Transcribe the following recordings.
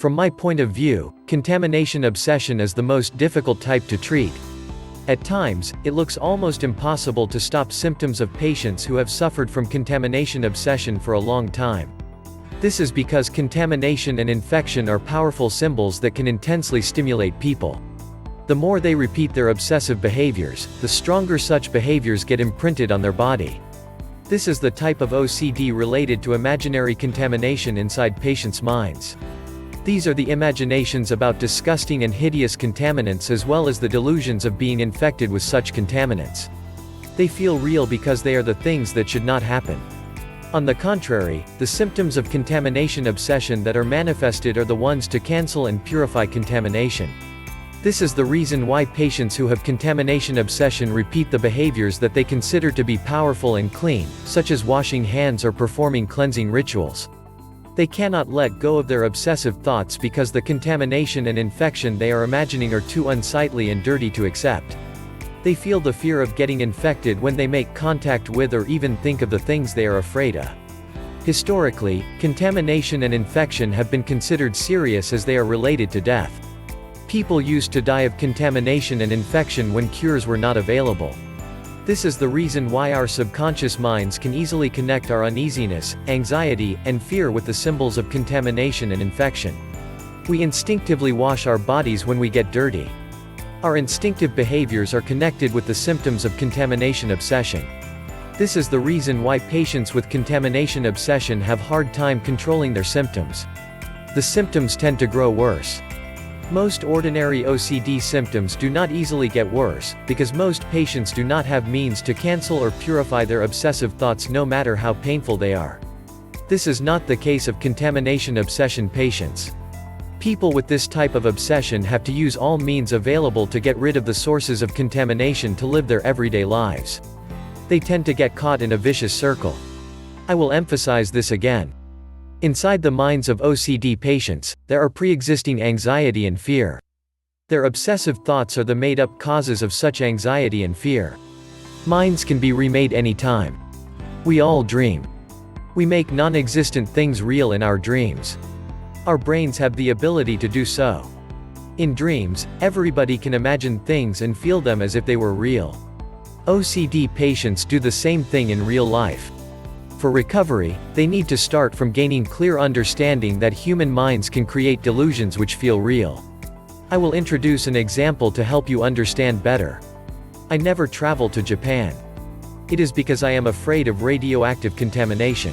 From my point of view, contamination obsession is the most difficult type to treat. At times, it looks almost impossible to stop symptoms of patients who have suffered from contamination obsession for a long time. This is because contamination and infection are powerful symbols that can intensely stimulate people. The more they repeat their obsessive behaviors, the stronger such behaviors get imprinted on their body. This is the type of OCD related to imaginary contamination inside patients' minds. These are the imaginations about disgusting and hideous contaminants as well as the delusions of being infected with such contaminants. They feel real because they are the things that should not happen. On the contrary, the symptoms of contamination obsession that are manifested are the ones to cancel and purify contamination. This is the reason why patients who have contamination obsession repeat the behaviors that they consider to be powerful and clean, such as washing hands or performing cleansing rituals. They cannot let go of their obsessive thoughts because the contamination and infection they are imagining are too unsightly and dirty to accept. They feel the fear of getting infected when they make contact with or even think of the things they are afraid of. Historically, contamination and infection have been considered serious as they are related to death. People used to die of contamination and infection when cures were not available. This is the reason why our subconscious minds can easily connect our uneasiness, anxiety, and fear with the symbols of contamination and infection. We instinctively wash our bodies when we get dirty. Our instinctive behaviors are connected with the symptoms of contamination obsession. This is the reason why patients with contamination obsession have hard time controlling their symptoms. The symptoms tend to grow worse. Most ordinary OCD symptoms do not easily get worse, because most patients do not have means to cancel or purify their obsessive thoughts no matter how painful they are. This is not the case of contamination obsession patients. People with this type of obsession have to use all means available to get rid of the sources of contamination to live their everyday lives. They tend to get caught in a vicious circle. I will emphasize this again. Inside the minds of OCD patients, there are pre-existing anxiety and fear. Their obsessive thoughts are the made-up causes of such anxiety and fear. Minds can be remade anytime. We all dream. We make non-existent things real in our dreams. Our brains have the ability to do so. In dreams, everybody can imagine things and feel them as if they were real. OCD patients do the same thing in real life. For recovery, they need to start from gaining clear understanding that human minds can create delusions which feel real. I will introduce an example to help you understand better. I never travel to Japan. It is because I am afraid of radioactive contamination.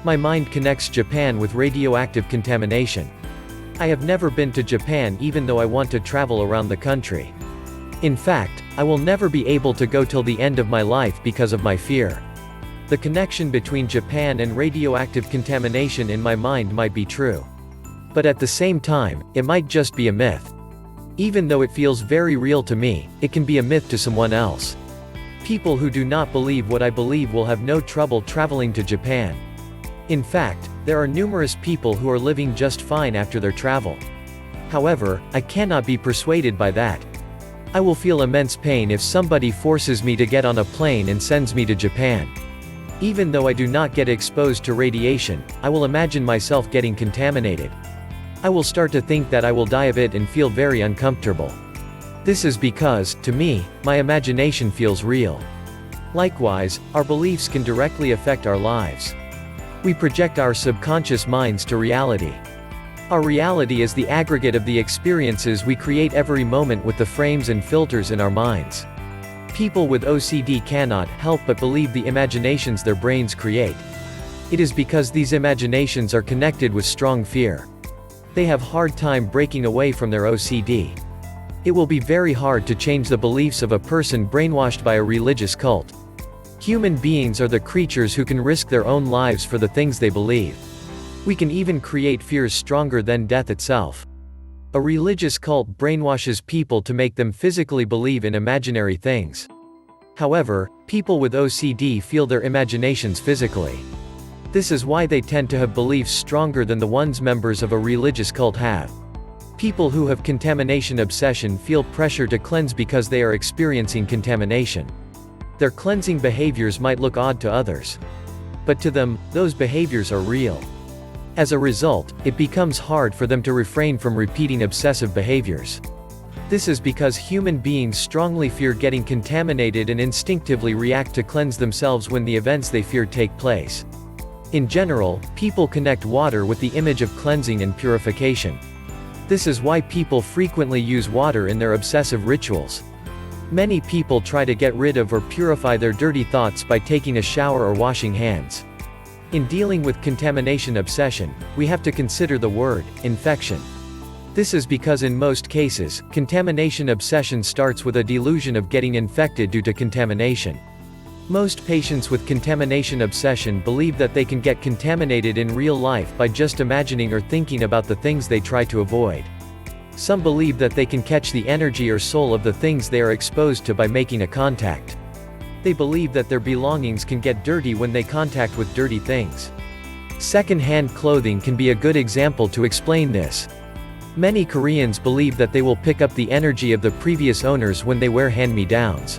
My mind connects Japan with radioactive contamination. I have never been to Japan even though I want to travel around the country. In fact, I will never be able to go till the end of my life because of my fear. The connection between Japan and radioactive contamination in my mind might be true. But at the same time, it might just be a myth. Even though it feels very real to me, it can be a myth to someone else. People who do not believe what I believe will have no trouble traveling to Japan. In fact, there are numerous people who are living just fine after their travel. However, I cannot be persuaded by that. I will feel immense pain if somebody forces me to get on a plane and sends me to Japan. Even though I do not get exposed to radiation, I will imagine myself getting contaminated. I will start to think that I will die of it and feel very uncomfortable. This is because, to me, my imagination feels real. Likewise, our beliefs can directly affect our lives. We project our subconscious minds to reality. Our reality is the aggregate of the experiences we create every moment with the frames and filters in our minds. People with OCD cannot help but believe the imaginations their brains create. It is because these imaginations are connected with strong fear. They have hard time breaking away from their OCD. It will be very hard to change the beliefs of a person brainwashed by a religious cult. Human beings are the creatures who can risk their own lives for the things they believe. We can even create fears stronger than death itself. A religious cult brainwashes people to make them physically believe in imaginary things. However, people with OCD feel their imaginations physically. This is why they tend to have beliefs stronger than the ones members of a religious cult have. People who have contamination obsession feel pressure to cleanse because they are experiencing contamination. Their cleansing behaviors might look odd to others. But to them, those behaviors are real. As a result, it becomes hard for them to refrain from repeating obsessive behaviors. This is because human beings strongly fear getting contaminated and instinctively react to cleanse themselves when the events they fear take place. In general, people connect water with the image of cleansing and purification. This is why people frequently use water in their obsessive rituals. Many people try to get rid of or purify their dirty thoughts by taking a shower or washing hands. In dealing with contamination obsession, we have to consider the word infection. This is because in most cases, contamination obsession starts with a delusion of getting infected due to contamination. Most patients with contamination obsession believe that they can get contaminated in real life by just imagining or thinking about the things they try to avoid. Some believe that they can catch the energy or soul of the things they are exposed to by making a contact. They believe that their belongings can get dirty when they contact with dirty things. Second-hand clothing can be a good example to explain this. Many Koreans believe that they will pick up the energy of the previous owners when they wear hand-me-downs.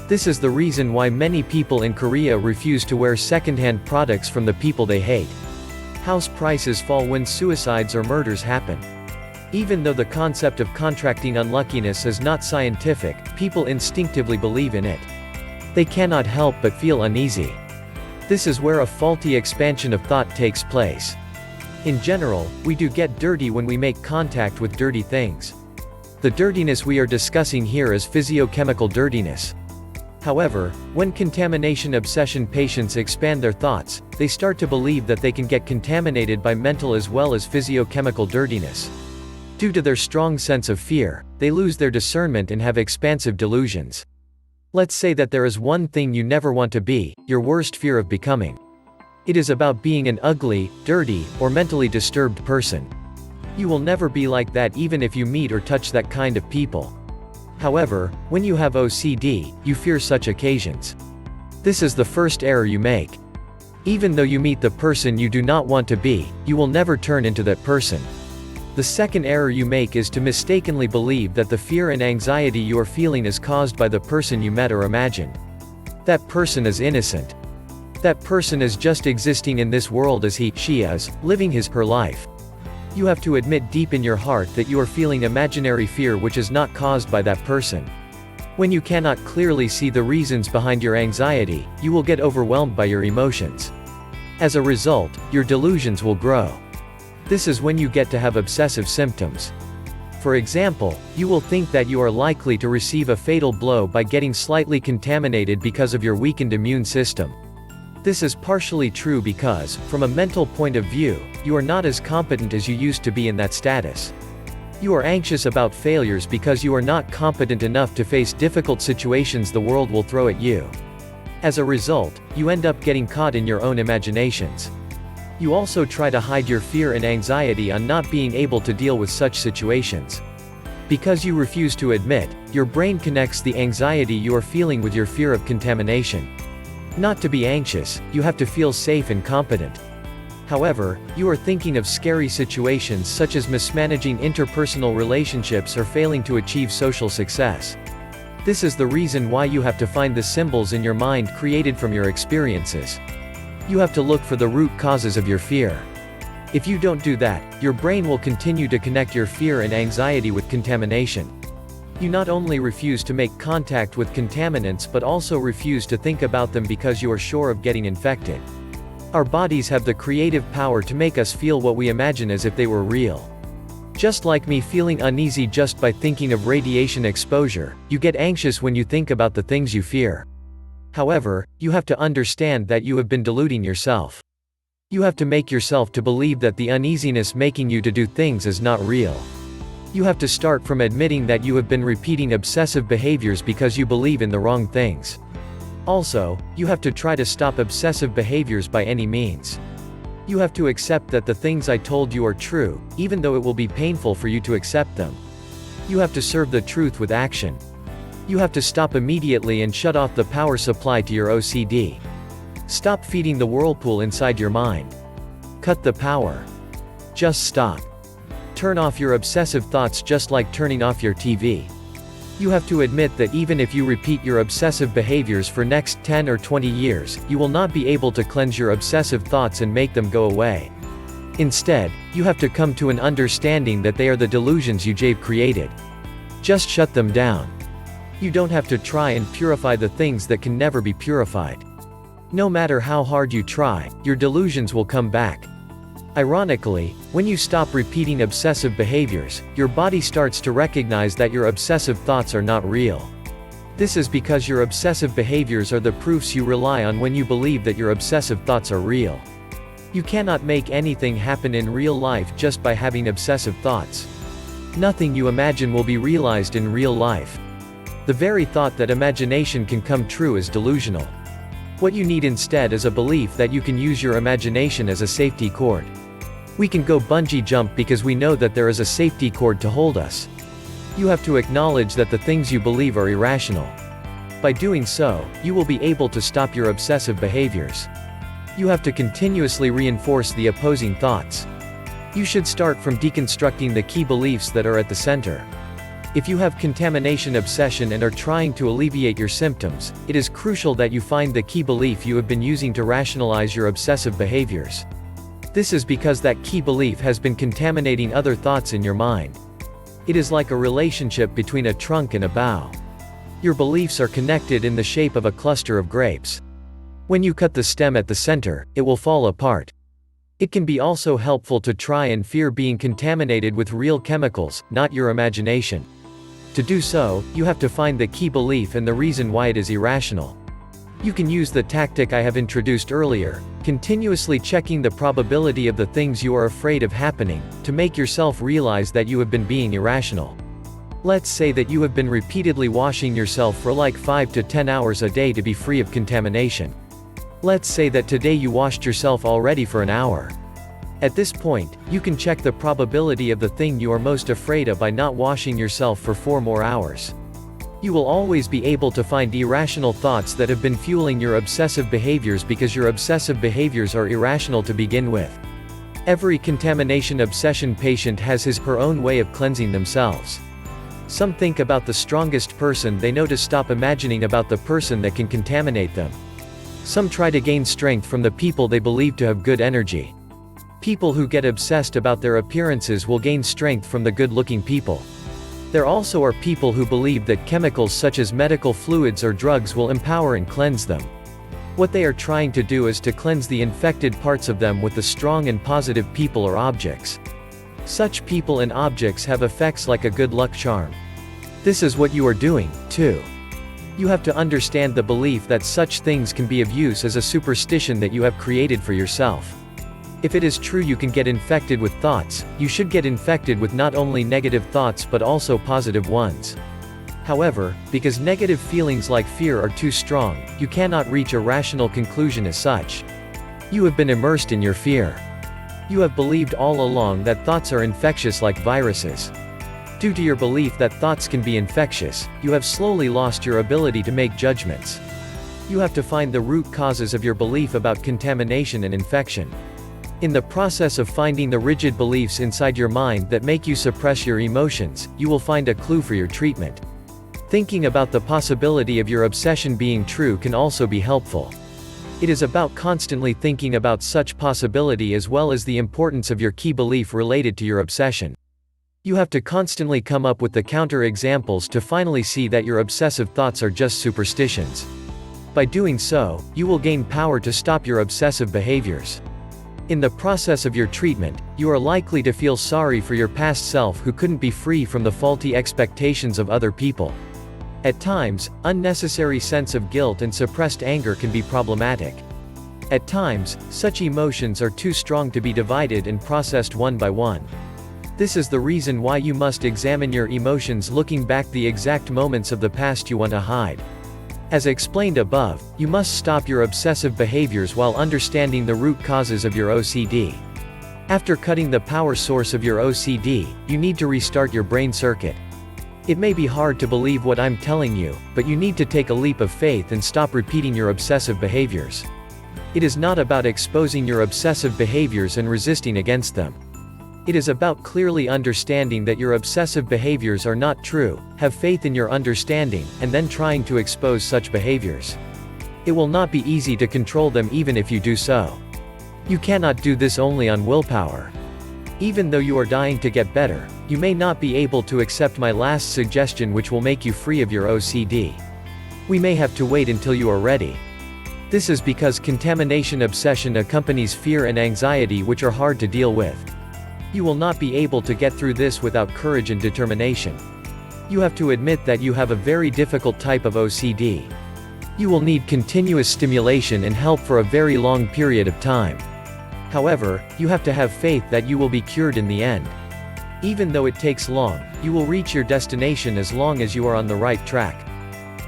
This is the reason why many people in Korea refuse to wear second-hand products from the people they hate. House prices fall when suicides or murders happen. Even though the concept of contracting unluckiness is not scientific, people instinctively believe in it. They cannot help but feel uneasy. This is where a faulty expansion of thought takes place. In general, we do get dirty when we make contact with dirty things. The dirtiness we are discussing here is physiochemical dirtiness. However, when contamination obsession patients expand their thoughts, they start to believe that they can get contaminated by mental as well as physiochemical dirtiness. Due to their strong sense of fear, they lose their discernment and have expansive delusions. Let's say that there is one thing you never want to be, your worst fear of becoming. It is about being an ugly, dirty, or mentally disturbed person. You will never be like that even if you meet or touch that kind of people. However, when you have OCD, you fear such occasions. This is the first error you make. Even though you meet the person you do not want to be, you will never turn into that person. The second error you make is to mistakenly believe that the fear and anxiety you are feeling is caused by the person you met or imagined. That person is innocent. That person is just existing in this world as she is, living her life. You have to admit deep in your heart that you are feeling imaginary fear which is not caused by that person. When you cannot clearly see the reasons behind your anxiety, you will get overwhelmed by your emotions. As a result, your delusions will grow. This is when you get to have obsessive symptoms. For example, you will think that you are likely to receive a fatal blow by getting slightly contaminated because of your weakened immune system. This is partially true because, from a mental point of view, you are not as competent as you used to be in that status. You are anxious about failures because you are not competent enough to face difficult situations the world will throw at you. As a result, you end up getting caught in your own imaginations. You also try to hide your fear and anxiety on not being able to deal with such situations. Because you refuse to admit, your brain connects the anxiety you are feeling with your fear of contamination. Not to be anxious, you have to feel safe and competent. However, you are thinking of scary situations such as mismanaging interpersonal relationships or failing to achieve social success. This is the reason why you have to find the symbols in your mind created from your experiences. You have to look for the root causes of your fear. If you don't do that, your brain will continue to connect your fear and anxiety with contamination. You not only refuse to make contact with contaminants but also refuse to think about them because you are sure of getting infected. Our bodies have the creative power to make us feel what we imagine as if they were real. Just like me feeling uneasy just by thinking of radiation exposure, you get anxious when you think about the things you fear. However, you have to understand that you have been deluding yourself. You have to make yourself to believe that the uneasiness making you to do things is not real. You have to start from admitting that you have been repeating obsessive behaviors because you believe in the wrong things. Also, you have to try to stop obsessive behaviors by any means. You have to accept that the things I told you are true, even though it will be painful for you to accept them. You have to serve the truth with action. You have to stop immediately and shut off the power supply to your OCD. Stop feeding the whirlpool inside your mind. Cut the power. Just stop. Turn off your obsessive thoughts just like turning off your TV. You have to admit that even if you repeat your obsessive behaviors for next 10 or 20 years, you will not be able to cleanse your obsessive thoughts and make them go away. Instead, you have to come to an understanding that they are the delusions you've created. Just shut them down. You don't have to try and purify the things that can never be purified. No matter how hard you try, your delusions will come back. Ironically, when you stop repeating obsessive behaviors, your body starts to recognize that your obsessive thoughts are not real. This is because your obsessive behaviors are the proofs you rely on when you believe that your obsessive thoughts are real. You cannot make anything happen in real life just by having obsessive thoughts. Nothing you imagine will be realized in real life. The very thought that imagination can come true is delusional. What you need instead is a belief that you can use your imagination as a safety cord. We can go bungee jump because we know that there is a safety cord to hold us. You have to acknowledge that the things you believe are irrational. By doing so, you will be able to stop your obsessive behaviors. You have to continuously reinforce the opposing thoughts. You should start from deconstructing the key beliefs that are at the center. If you have contamination obsession and are trying to alleviate your symptoms, it is crucial that you find the key belief you have been using to rationalize your obsessive behaviors. This is because that key belief has been contaminating other thoughts in your mind. It is like a relationship between a trunk and a bough. Your beliefs are connected in the shape of a cluster of grapes. When you cut the stem at the center, it will fall apart. It can be also helpful to try and fear being contaminated with real chemicals, not your imagination. To do so, you have to find the key belief and the reason why it is irrational. You can use the tactic I have introduced earlier, continuously checking the probability of the things you are afraid of happening, to make yourself realize that you have been being irrational. Let's say that you have been repeatedly washing yourself for like 5 to 10 hours a day to be free of contamination. Let's say that today you washed yourself already for an hour. At this point, you can check the probability of the thing you are most afraid of by not washing yourself for 4 more hours. You will always be able to find irrational thoughts that have been fueling your obsessive behaviors because your obsessive behaviors are irrational to begin with. Every contamination obsession patient has his/her own way of cleansing themselves. Some think about the strongest person they know to stop imagining about the person that can contaminate them. Some try to gain strength from the people they believe to have good energy. People who get obsessed about their appearances will gain strength from the good-looking people. There also are people who believe that chemicals such as medical fluids or drugs will empower and cleanse them. What they are trying to do is to cleanse the infected parts of them with the strong and positive people or objects. Such people and objects have effects like a good luck charm. This is what you are doing, too. You have to understand the belief that such things can be of use as a superstition that you have created for yourself. If it is true you can get infected with thoughts, you should get infected with not only negative thoughts but also positive ones. However, because negative feelings like fear are too strong, you cannot reach a rational conclusion as such. You have been immersed in your fear. You have believed all along that thoughts are infectious like viruses. Due to your belief that thoughts can be infectious, you have slowly lost your ability to make judgments. You have to find the root causes of your belief about contamination and infection. In the process of finding the rigid beliefs inside your mind that make you suppress your emotions, you will find a clue for your treatment. Thinking about the possibility of your obsession being true can also be helpful. It is about constantly thinking about such possibility as well as the importance of your key belief related to your obsession. You have to constantly come up with the counter-examples to finally see that your obsessive thoughts are just superstitions. By doing so, you will gain power to stop your obsessive behaviors. In the process of your treatment, you are likely to feel sorry for your past self who couldn't be free from the faulty expectations of other people. At times, unnecessary sense of guilt and suppressed anger can be problematic. At times, such emotions are too strong to be divided and processed one by one. This is the reason why you must examine your emotions looking back the exact moments of the past you want to hide. As explained above, you must stop your obsessive behaviors while understanding the root causes of your OCD. After cutting the power source of your OCD, you need to restart your brain circuit. It may be hard to believe what I'm telling you, but you need to take a leap of faith and stop repeating your obsessive behaviors. It is not about exposing your obsessive behaviors and resisting against them. It is about clearly understanding that your obsessive behaviors are not true, have faith in your understanding, and then trying to expose such behaviors. It will not be easy to control them even if you do so. You cannot do this only on willpower. Even though you are dying to get better, you may not be able to accept my last suggestion, which will make you free of your OCD. We may have to wait until you are ready. This is because contamination obsession accompanies fear and anxiety, which are hard to deal with. You will not be able to get through this without courage and determination. You have to admit that you have a very difficult type of OCD. You will need continuous stimulation and help for a very long period of time. However, you have to have faith that you will be cured in the end. Even though it takes long, you will reach your destination as long as you are on the right track.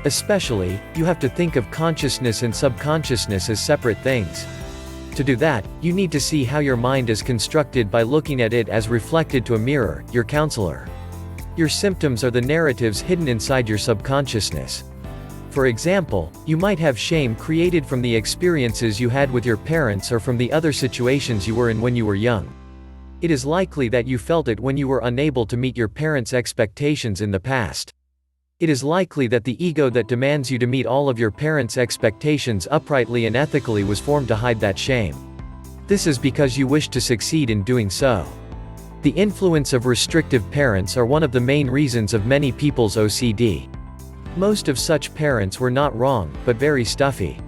Especially, you have to think of consciousness and subconsciousness as separate things. To do that, you need to see how your mind is constructed by looking at it as reflected to a mirror, your counselor. Your symptoms are the narratives hidden inside your subconsciousness. For example, you might have shame created from the experiences you had with your parents or from the other situations you were in when you were young. It is likely that you felt it when you were unable to meet your parents' expectations in the past. It is likely that the ego that demands you to meet all of your parents' expectations uprightly and ethically was formed to hide that shame. This is because you wish to succeed in doing so. The influence of restrictive parents are one of the main reasons of many people's OCD. Most of such parents were not wrong, but very stuffy.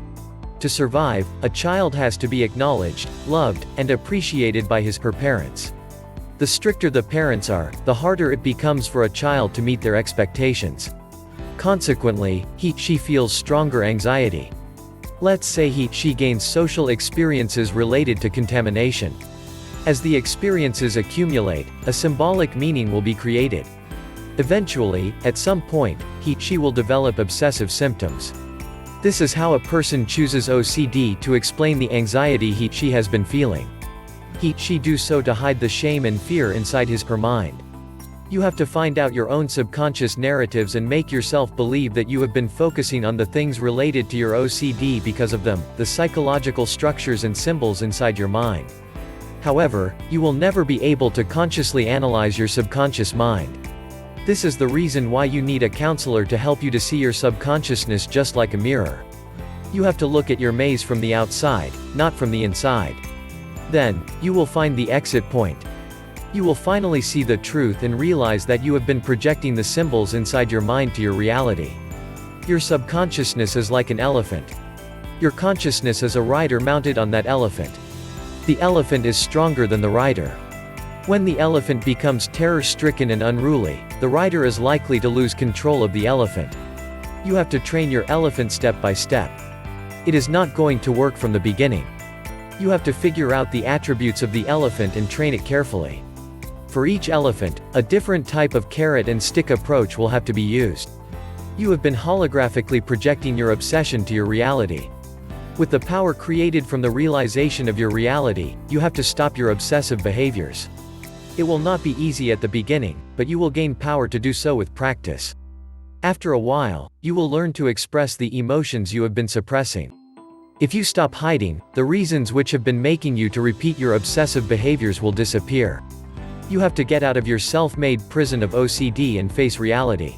To survive, a child has to be acknowledged, loved, and appreciated by his/her parents. The stricter the parents are, the harder it becomes for a child to meet their expectations. Consequently, he/she feels stronger anxiety. Let's say he/she gains social experiences related to contamination. As the experiences accumulate, a symbolic meaning will be created. Eventually, at some point, he/she will develop obsessive symptoms. This is how a person chooses OCD to explain the anxiety he/she has been feeling. He/she do so to hide the shame and fear inside his/her mind. You have to find out your own subconscious narratives and make yourself believe that you have been focusing on the things related to your OCD because of them, the psychological structures and symbols inside your mind. However, you will never be able to consciously analyze your subconscious mind. This is the reason why you need a counselor to help you to see your subconsciousness just like a mirror. You have to look at your maze from the outside, not from the inside. Then, you will find the exit point. You will finally see the truth and realize that you have been projecting the symbols inside your mind to your reality. Your subconsciousness is like an elephant. Your consciousness is a rider mounted on that elephant. The elephant is stronger than the rider. When the elephant becomes terror-stricken and unruly, the rider is likely to lose control of the elephant. You have to train your elephant step by step. It is not going to work from the beginning. You have to figure out the attributes of the elephant and train it carefully. For each elephant, a different type of carrot and stick approach will have to be used. You have been holographically projecting your obsession to your reality. With the power created from the realization of your reality, you have to stop your obsessive behaviors. It will not be easy at the beginning, but you will gain power to do so with practice. After a while, you will learn to express the emotions you have been suppressing. If you stop hiding, the reasons which have been making you to repeat your obsessive behaviors will disappear. You have to get out of your self-made prison of OCD and face reality.